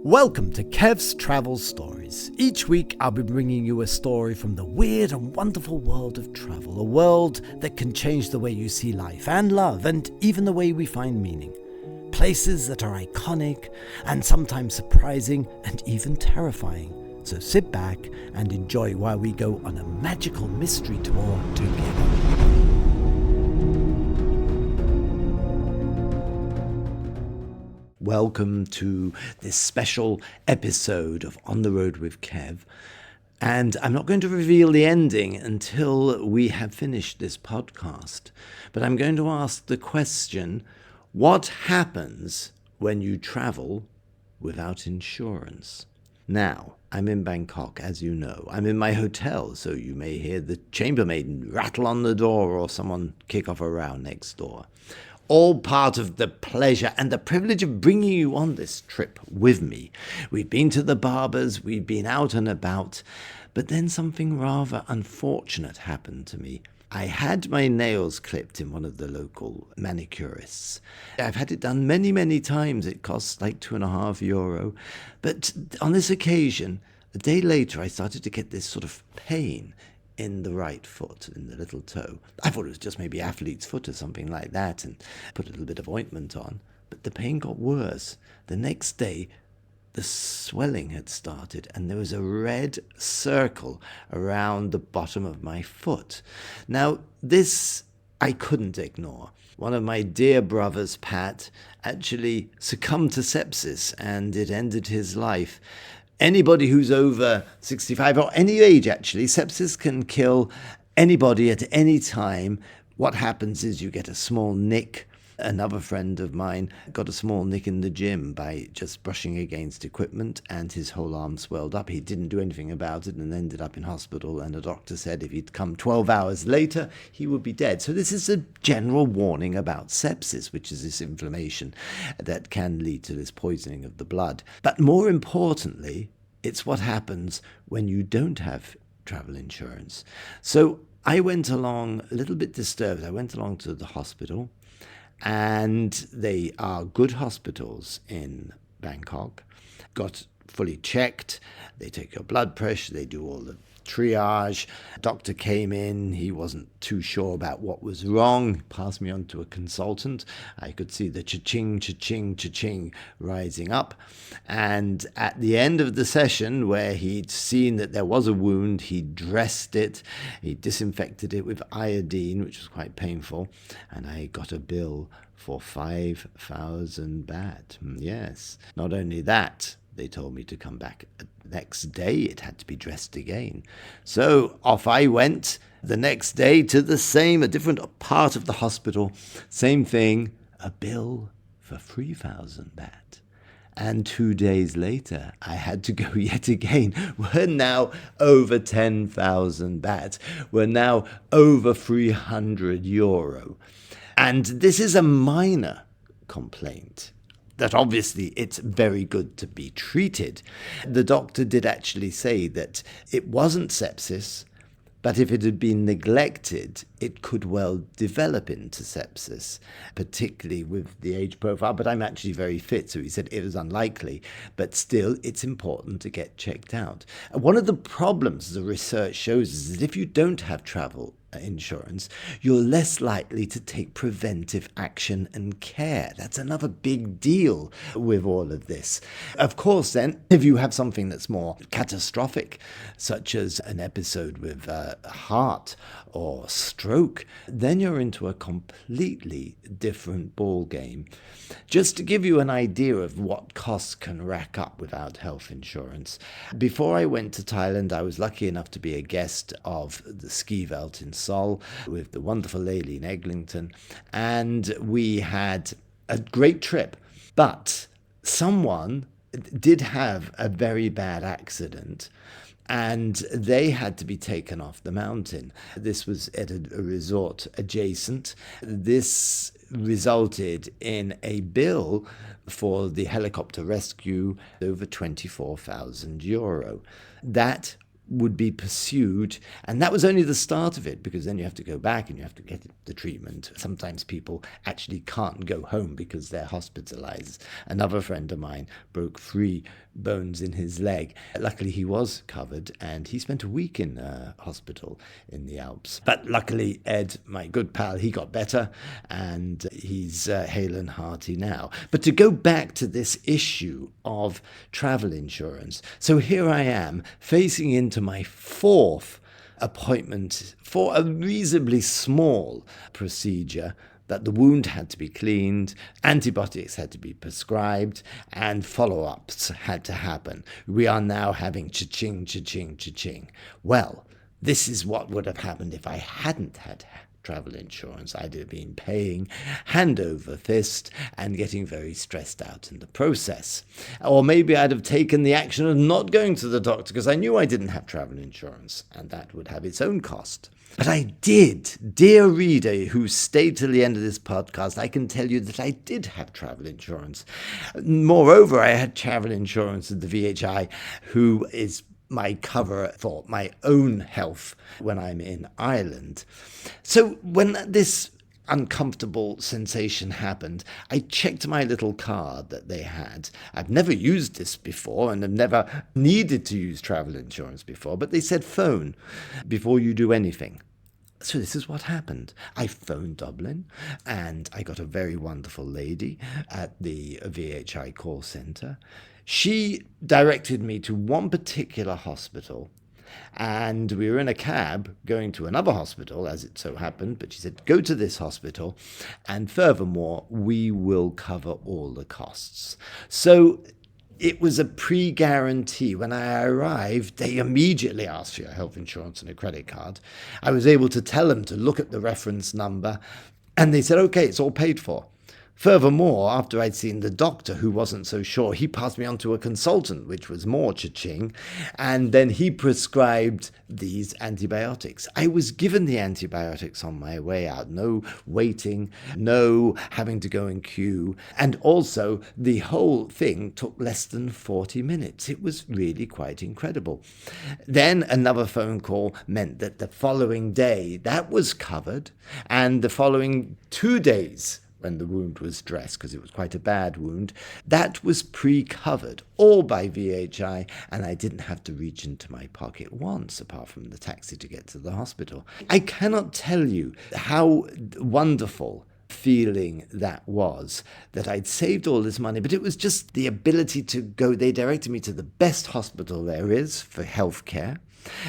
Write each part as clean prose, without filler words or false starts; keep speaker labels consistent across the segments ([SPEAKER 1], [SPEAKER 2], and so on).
[SPEAKER 1] Welcome to Kev's Travel Stories. Each week I'll be bringing you a story from the weird and wonderful world of travel, a world that can change the way you see life and love and even the way we find meaning. Places that are iconic and sometimes surprising and even terrifying. So sit back and enjoy while we go on a magical mystery tour together. Welcome to this special episode of On the Road with Kev. And I'm not going to reveal the ending until we have finished this podcast. But I'm going to ask the question, what happens when you travel without insurance? Now, I'm in Bangkok, as you know. I'm in my hotel, so you may hear the chambermaid rattle on the door or someone kick off a row next door. All part of the pleasure and the privilege of bringing you on this trip with me. We've been to the barbers, we've been out and about, but then something rather unfortunate happened to me. I had my nails clipped in one of the local manicurists. I've had it done many, many times. It costs like €2.50. But on this occasion, a day later, I started to get this sort of pain in the right foot, in the little toe. I thought it was just maybe athlete's foot or something like that, and put a little bit of ointment on. But the pain got worse. The next day, the swelling had started, and there was a red circle around the bottom of my foot. Now, this I couldn't ignore. One of my dear brothers, Pat, actually succumbed to sepsis, and it ended his life. Anybody who's over 65 or any age, actually, sepsis can kill anybody at any time. What happens is you get a small nick. Another friend of mine got a small nick in the gym by just brushing against equipment, and his whole arm swelled up. He didn't do anything about it and ended up in hospital, and the doctor said if he'd come 12 hours later, he would be dead. So this is a general warning about sepsis, which is this inflammation that can lead to this poisoning of the blood. But more importantly, it's what happens when you don't have travel insurance. So I went along a little bit disturbed. I went along to the hospital, and they are good hospitals in Bangkok. Got fully checked. They take your blood pressure. They do all the triage. Doctor came in. He wasn't too sure about what was wrong. Passed me on to a consultant. I could see the cha-ching, cha-ching, cha-ching rising up. And at the end of the session, where he'd seen that there was a wound, he dressed it. He disinfected it with iodine, which was quite painful. And I got a bill for 5,000 baht. Yes. Not only that, they told me to come back the next day. It had to be dressed again. So off I went the next day to a different part of the hospital. Same thing, a bill for 3,000 baht. And 2 days later, I had to go yet again. We're now over 10,000 baht. We're now over €300. And this is a minor complaint that obviously it's very good to be treated. The doctor did actually say that it wasn't sepsis, but if it had been neglected, it could well develop into sepsis, particularly with the age profile. But I'm actually very fit, so he said it was unlikely. But still, it's important to get checked out. One of the problems the research shows is that if you don't have travel insurance, you're less likely to take preventive action and care. That's another big deal with all of this. Of course, then, if you have something that's more catastrophic, such as an episode with heart or stroke, then you're into a completely different ball game. Just to give you an idea of what costs can rack up without health insurance, before I went to Thailand, I was lucky enough to be a guest of the Ski Veld in Seoul with the wonderful Aileen Eglinton, and we had a great trip. But someone did have a very bad accident, and they had to be taken off the mountain. This was at a resort adjacent. This resulted in a bill for the helicopter rescue over €24,000. That would be pursued. And that was only the start of it, because then you have to go back and you have to get the treatment. Sometimes people actually can't go home because they're hospitalized. Another friend of mine broke 3 bones in his leg. Luckily, he was covered and he spent a week in hospital in the Alps. But luckily, Ed, my good pal, he got better and he's hale and hearty now. But to go back to this issue of travel insurance. So here I am facing into my 4th appointment for a reasonably small procedure, that the wound had to be cleaned, antibiotics had to be prescribed, and follow-ups had to happen. We are now having cha-ching, cha-ching, cha-ching. Well, this is what would have happened if I hadn't had travel insurance. I'd have been paying hand over fist and getting very stressed out in the process. Or maybe I'd have taken the action of not going to the doctor because I knew I didn't have travel insurance, and that would have its own cost. But I did. Dear reader who stayed till the end of this podcast, I can tell you that I did have travel insurance. Moreover, I had travel insurance at the VHI, who is my cover for my own health when I'm in Ireland. So when this uncomfortable sensation happened, I checked my little card that they had. I've never used this before and have never needed to use travel insurance before, but they said phone before you do anything. So this is what happened. I phoned Dublin and I got a very wonderful lady at the VHI call centre. She directed me to one particular hospital, and we were in a cab going to another hospital, as it so happened, but she said, go to this hospital, and furthermore, we will cover all the costs. So it was a pre-guarantee. When I arrived, they immediately asked for your health insurance and a credit card. I was able to tell them to look at the reference number, and they said, okay, it's all paid for. Furthermore, after I'd seen the doctor, who wasn't so sure, he passed me on to a consultant, which was more cha-ching, and then he prescribed these antibiotics. I was given the antibiotics on my way out. No waiting, no having to go in queue, and also the whole thing took less than 40 minutes. It was really quite incredible. Then another phone call meant that the following day, that was covered, and the following 2 days, when the wound was dressed, because it was quite a bad wound, that was pre-covered, all by VHI, and I didn't have to reach into my pocket once, apart from the taxi to get to the hospital. I cannot tell you how wonderful feeling that was, that I'd saved all this money, but it was just the ability to go. They directed me to the best hospital there is for healthcare.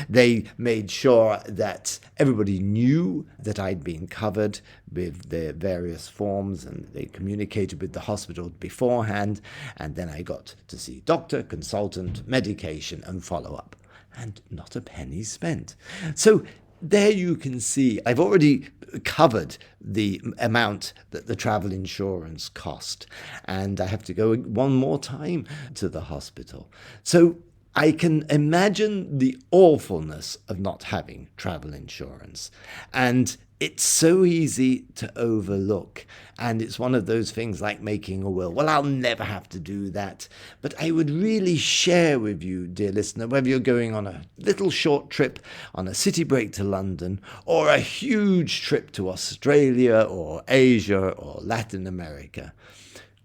[SPEAKER 1] They made sure that everybody knew that I'd been covered with the various forms, and they communicated with the hospital beforehand, and then I got to see doctor, consultant, medication, and follow-up, and not a penny spent. So there you can see, I've already covered the amount that the travel insurance cost, and I have to go one more time to the hospital. So I can imagine the awfulness of not having travel insurance. And it's so easy to overlook. And it's one of those things like making a will. Well, I'll never have to do that. But I would really share with you, dear listener, whether you're going on a little short trip on a city break to London, or a huge trip to Australia or Asia or Latin America,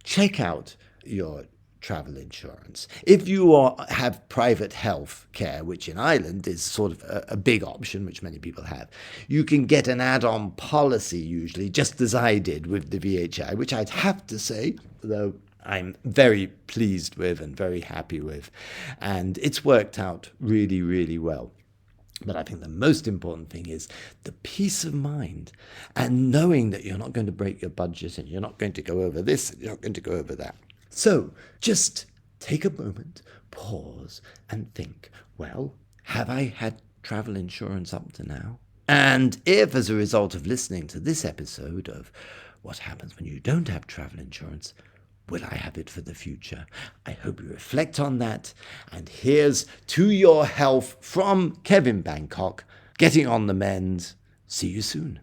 [SPEAKER 1] check out your travel insurance. If you have private health care, which in Ireland is sort of a big option, which many people have, you can get an add-on policy usually, just as I did with the VHI, which I'd have to say, though I'm very pleased with and very happy with. And it's worked out really, really well. But I think the most important thing is the peace of mind and knowing that you're not going to break your budget and you're not going to go over this and you're not going to go over that. So just take a moment, pause, and think, well, have I had travel insurance up to now? And if, as a result of listening to this episode of what happens when you don't have travel insurance, will I have it for the future? I hope you reflect on that. And here's to your health from Kevin Bangkok, getting on the mend. See you soon.